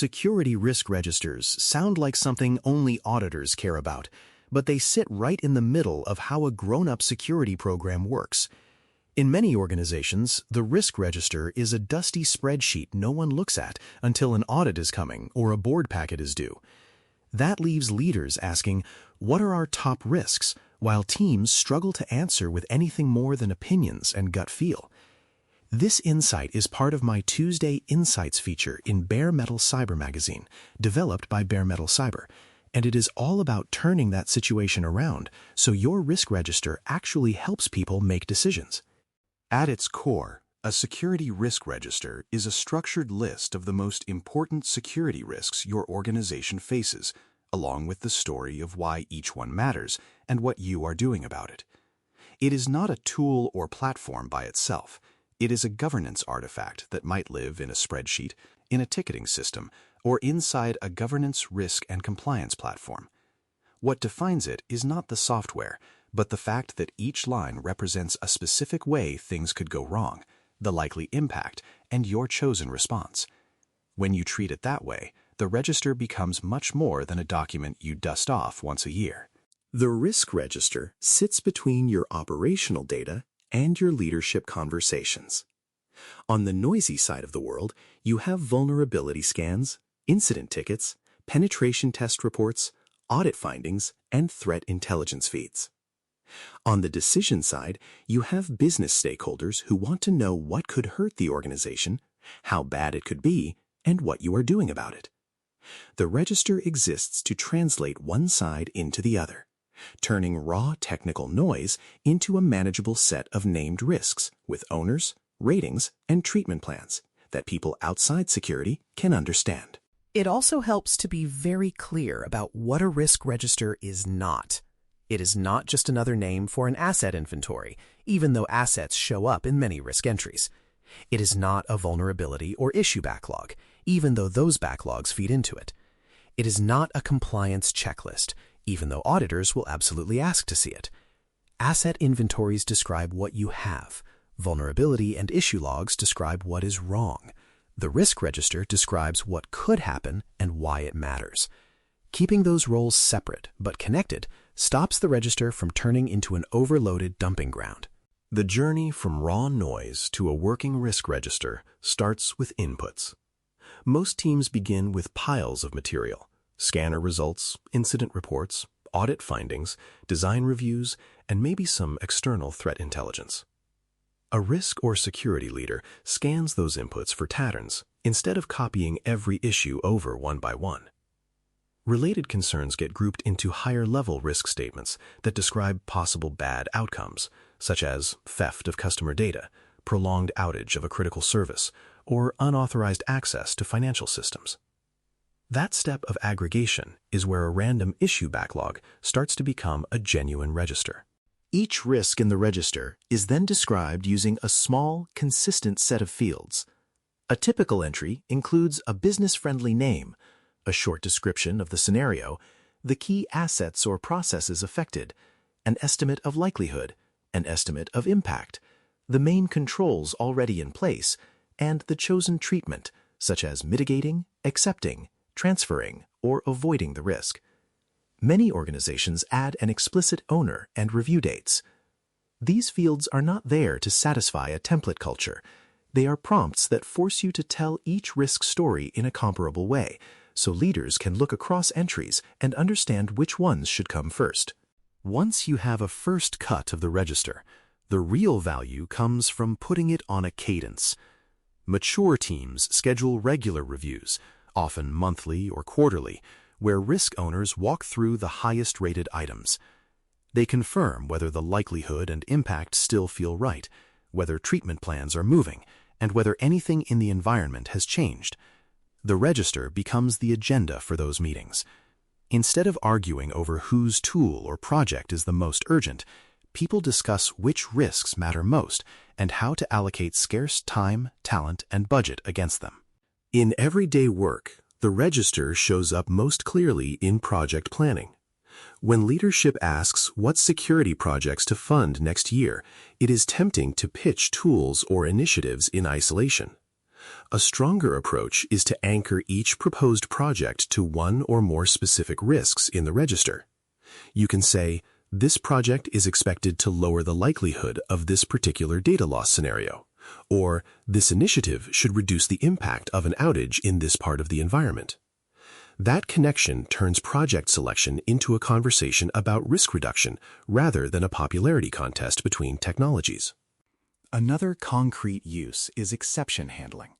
Security risk registers sound like something only auditors care about, but they sit right in the middle of how a grown-up security program works. In many organizations, the risk register is a dusty spreadsheet no one looks at until an audit is coming or a board packet is due. That leaves leaders asking, what are our top risks, while teams struggle to answer with anything more than opinions and gut feel. This insight is part of my Tuesday Insights feature in Bare Metal Cyber magazine, developed by Bare Metal Cyber, and it is all about turning that situation around so your risk register actually helps people make decisions. At its core, a security risk register is a structured list of the most important security risks your organization faces, along with the story of why each one matters and what you are doing about it. It is not a tool or platform by itself. It is a governance artifact that might live in a spreadsheet, in a ticketing system, or inside a governance, risk, and compliance platform. What defines it is not the software, but the fact that each line represents a specific way things could go wrong, the likely impact, and your chosen response. When you treat it that way, the register becomes much more than a document you dust off once a year. The risk register sits between your operational data and your leadership conversations. On the noisy side of the world, you have vulnerability scans, incident tickets, penetration test reports, audit findings, and threat intelligence feeds. On the decision side, you have business stakeholders who want to know what could hurt the organization, how bad it could be, and what you are doing about it. The register exists to translate one side into the other, turning raw technical noise into a manageable set of named risks with owners, ratings, and treatment plans that people outside security can understand. It also helps to be very clear about what a risk register is not. It is not just another name for an asset inventory, even though assets show up in many risk entries. It is not a vulnerability or issue backlog, even though those backlogs feed into it. It is not a compliance checklist, even though auditors will absolutely ask to see it. Asset inventories describe what you have. Vulnerability and issue logs describe what is wrong. The risk register describes what could happen and why it matters. Keeping those roles separate but connected stops the register from turning into an overloaded dumping ground. The journey from raw noise to a working risk register starts with inputs. Most teams begin with piles of material: scanner results, incident reports, audit findings, design reviews, and maybe some external threat intelligence. A risk or security leader scans those inputs for patterns instead of copying every issue over one by one. Related concerns get grouped into higher-level risk statements that describe possible bad outcomes, such as theft of customer data, prolonged outage of a critical service, or unauthorized access to financial systems. That step of aggregation is where a random issue backlog starts to become a genuine register. Each risk in the register is then described using a small, consistent set of fields. A typical entry includes a business-friendly name, a short description of the scenario, the key assets or processes affected, an estimate of likelihood, an estimate of impact, the main controls already in place, and the chosen treatment, such as mitigating, accepting, transferring, or avoiding the risk. Many organizations add an explicit owner and review dates. These fields are not there to satisfy a template culture. They are prompts that force you to tell each risk story in a comparable way, so leaders can look across entries and understand which ones should come first. Once you have a first cut of the register, the real value comes from putting it on a cadence. Mature teams schedule regular reviews, often monthly or quarterly, where risk owners walk through the highest-rated items. They confirm whether the likelihood and impact still feel right, whether treatment plans are moving, and whether anything in the environment has changed. The register becomes the agenda for those meetings. Instead of arguing over whose tool or project is the most urgent, people discuss which risks matter most and how to allocate scarce time, talent, and budget against them. In everyday work, the register shows up most clearly in project planning. When leadership asks what security projects to fund next year, it is tempting to pitch tools or initiatives in isolation. A stronger approach is to anchor each proposed project to one or more specific risks in the register. You can say, this project is expected to lower the likelihood of this particular data loss scenario, or this initiative should reduce the impact of an outage in this part of the environment. That connection turns project selection into a conversation about risk reduction rather than a popularity contest between technologies. Another concrete use is exception handling.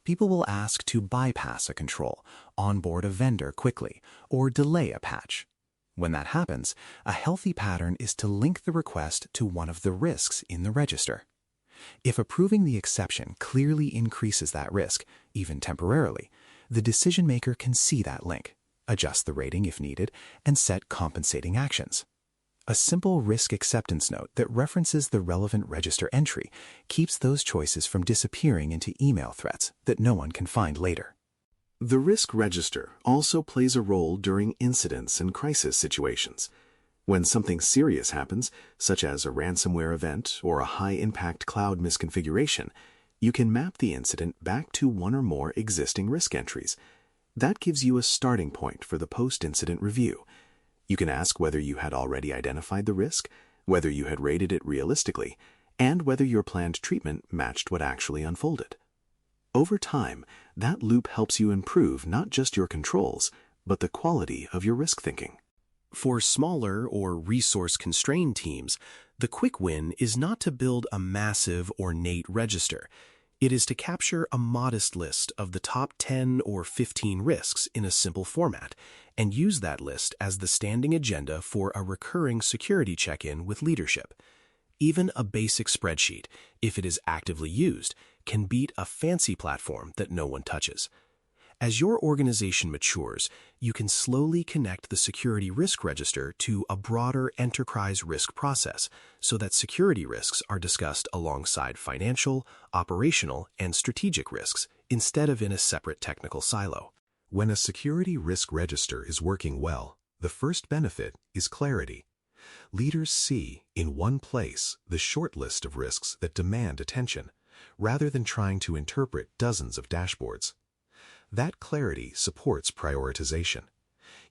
People will ask to bypass a control, onboard a vendor quickly, or delay a patch. When that happens, a healthy pattern is to link the request to one of the risks in the register. If approving the exception clearly increases that risk, even temporarily, the decision maker can see that link, adjust the rating if needed, and set compensating actions. A simple risk acceptance note that references the relevant register entry keeps those choices from disappearing into email threats that no one can find later. The risk register also plays a role during incidents and crisis situations. When something serious happens, such as a ransomware event or a high-impact cloud misconfiguration, you can map the incident back to one or more existing risk entries. That gives you a starting point for the post-incident review. You can ask whether you had already identified the risk, whether you had rated it realistically, and whether your planned treatment matched what actually unfolded. Over time, that loop helps you improve not just your controls, but the quality of your risk thinking. For smaller or resource-constrained teams, the quick win is not to build a massive, ornate register. It is to capture a modest list of the top 10 or 15 risks in a simple format and use that list as the standing agenda for a recurring security check-in with leadership. Even a basic spreadsheet, if it is actively used, can beat a fancy platform that no one touches. As your organization matures, you can slowly connect the security risk register to a broader enterprise risk process so that security risks are discussed alongside financial, operational, and strategic risks instead of in a separate technical silo. When a security risk register is working well, the first benefit is clarity. Leaders see in one place the short list of risks that demand attention, rather than trying to interpret dozens of dashboards. That clarity supports prioritization.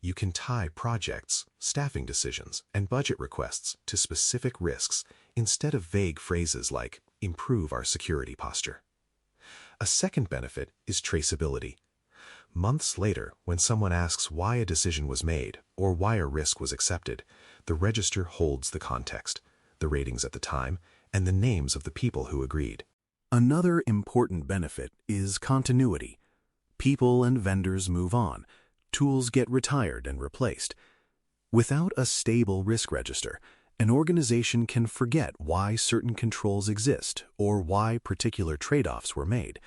You can tie projects, staffing decisions, and budget requests to specific risks instead of vague phrases like, improve our security posture. A second benefit is traceability. Months later, when someone asks why a decision was made or why a risk was accepted, the register holds the context, the ratings at the time, and the names of the people who agreed. Another important benefit is continuity. People and vendors move on. Tools get retired and replaced. Without a stable risk register, an organization can forget why certain controls exist or why particular trade-offs were made.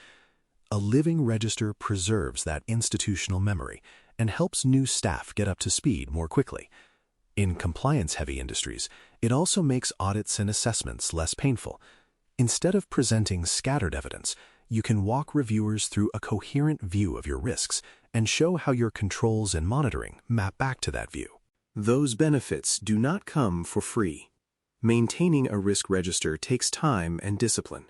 A living register preserves that institutional memory and helps new staff get up to speed more quickly. In compliance-heavy industries, it also makes audits and assessments less painful. Instead of presenting scattered evidence, you can walk reviewers through a coherent view of your risks and show how your controls and monitoring map back to that view. Those benefits do not come for free. Maintaining a risk register takes time and discipline.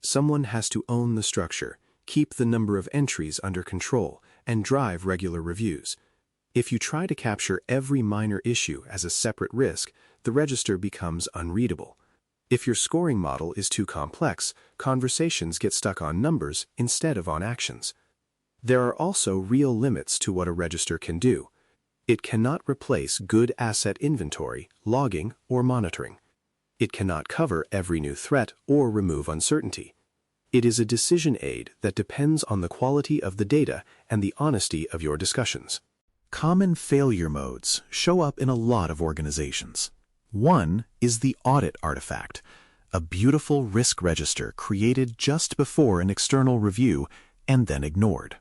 Someone has to own the structure, keep the number of entries under control, and drive regular reviews. If you try to capture every minor issue as a separate risk, the register becomes unreadable. If your scoring model is too complex, conversations get stuck on numbers instead of on actions. There are also real limits to what a register can do. It cannot replace good asset inventory, logging, or monitoring. It cannot cover every new threat or remove uncertainty. It is a decision aid that depends on the quality of the data and the honesty of your discussions. Common failure modes show up in a lot of organizations. One is the audit artifact, a beautiful risk register created just before an external review and then ignored.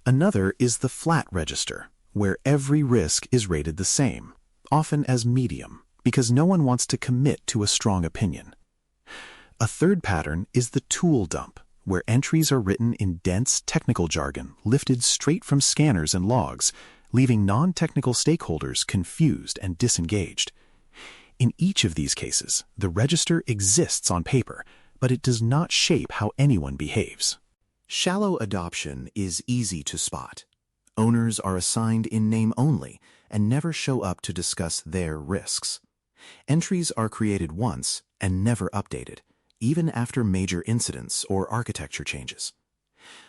Another is the flat register, where every risk is rated the same, often as medium, because no one wants to commit to a strong opinion. A third pattern is the tool dump, where entries are written in dense technical jargon lifted straight from scanners and logs, leaving non-technical stakeholders confused and disengaged. In each of these cases, the register exists on paper, but it does not shape how anyone behaves. Shallow adoption is easy to spot. Owners are assigned in name only and never show up to discuss their risks. Entries are created once and never updated, even after major incidents or architecture changes.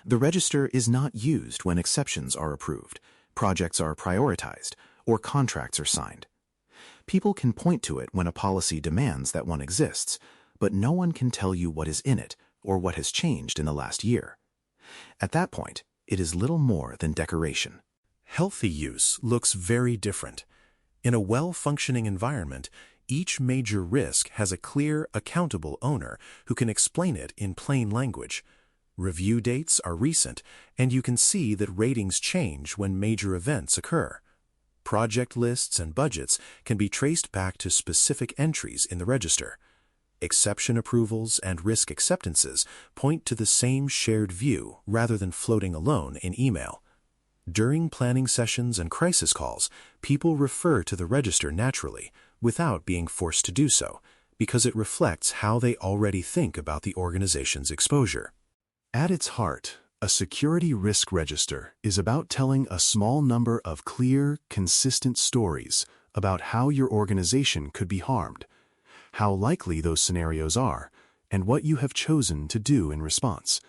The register is not used when exceptions are approved, projects are prioritized, or contracts are signed. People can point to it when a policy demands that one exists, but no one can tell you what is in it or what has changed in the last year. At that point, it is little more than decoration. Healthy use looks very different. In a well-functioning environment, each major risk has a clear, accountable owner who can explain it in plain language. Review dates are recent, and you can see that ratings change when major events occur. Project lists and budgets can be traced back to specific entries in the register. Exception approvals and risk acceptances point to the same shared view rather than floating alone in email. During planning sessions and crisis calls, people refer to the register naturally, without being forced to do so, because it reflects how they already think about the organization's exposure. At its heart, a security risk register is about telling a small number of clear, consistent stories about how your organization could be harmed, how likely those scenarios are, and what you have chosen to do in response.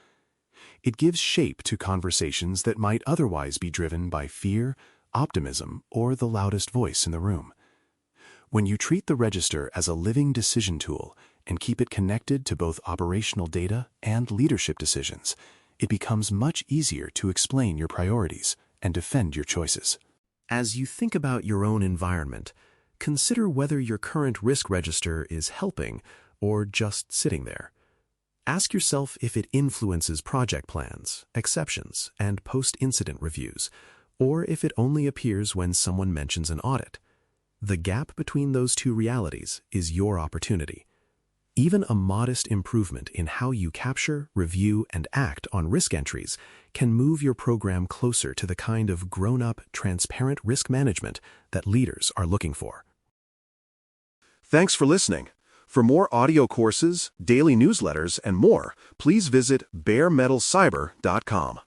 It gives shape to conversations that might otherwise be driven by fear, optimism, or the loudest voice in the room. When you treat the register as a living decision tool and keep it connected to both operational data and leadership decisions, it becomes much easier to explain your priorities and defend your choices. As you think about your own environment, consider whether your current risk register is helping or just sitting there. Ask yourself if it influences project plans, exceptions, and post-incident reviews, or if it only appears when someone mentions an audit. The gap between those two realities is your opportunity. Even a modest improvement in how you capture, review, and act on risk entries can move your program closer to the kind of grown-up, transparent risk management that leaders are looking for. Thanks for listening. For more audio courses, daily newsletters, and more, please visit baremetalcyber.com.